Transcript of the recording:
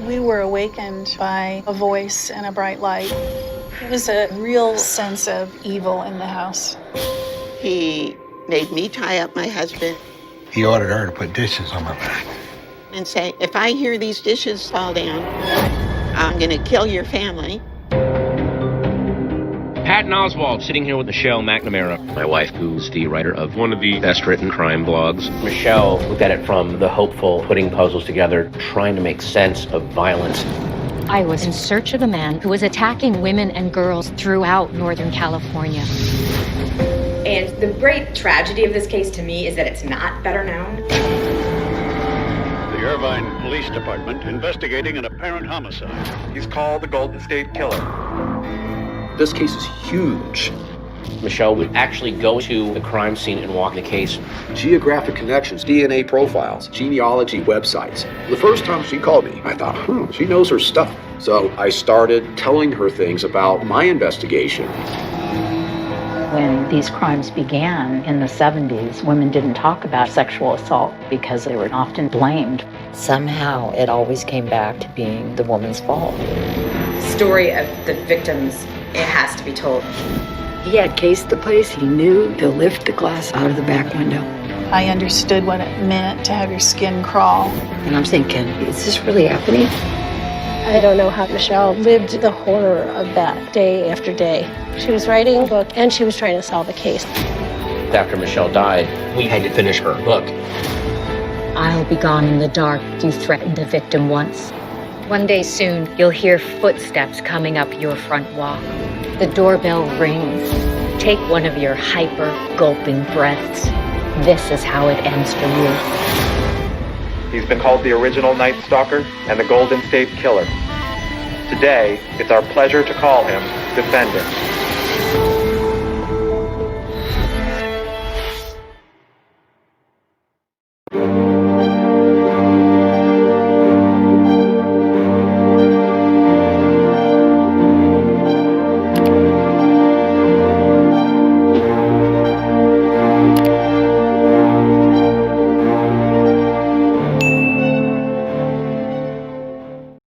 We were awakened by a voice and a bright light. It was a real sense of evil in the house. He made me tie up my husband. He ordered her to put dishes on my back. And say, if I hear these dishes fall down, I'm gonna kill your family. Patton Oswalt sitting here with Michelle McNamara, my wife, who's the writer of one of the best written crime blogs. Michelle looked at it from the hopeful, putting puzzles together, trying to make sense of violence. I was in search of a man who was attacking women and girls throughout Northern California. And the great tragedy of this case to me is that it's not better known. The Irvine Police Department investigating an apparent homicide. He's called the Golden State Killer. This case is huge. Michelle would actually go to the crime scene and walk the case. Geographic connections, DNA profiles, genealogy websites. The first time she called me, I thought, she knows her stuff. So I started telling her things about my investigation. When these crimes began in the 70s, women didn't talk about sexual assault because they were often blamed. Somehow it always came back to being the woman's fault. The story of the victims, it has to be told. He had cased the place. He knew to lift the glass out of the back window. I understood what it meant to have your skin crawl. And I'm thinking, is this really happening? I don't know how Michelle lived the horror of that day after day. She was writing a book and she was trying to solve a case. After Michelle died, we had to finish her book. I'll be gone in the dark. You threatened the victim once. One day soon, you'll hear footsteps coming up your front walk. The doorbell rings. Take one of your hyper-gulping breaths. This is how it ends for you. He's been called the original Night Stalker and the Golden State Killer. Today, it's our pleasure to call him Defendant.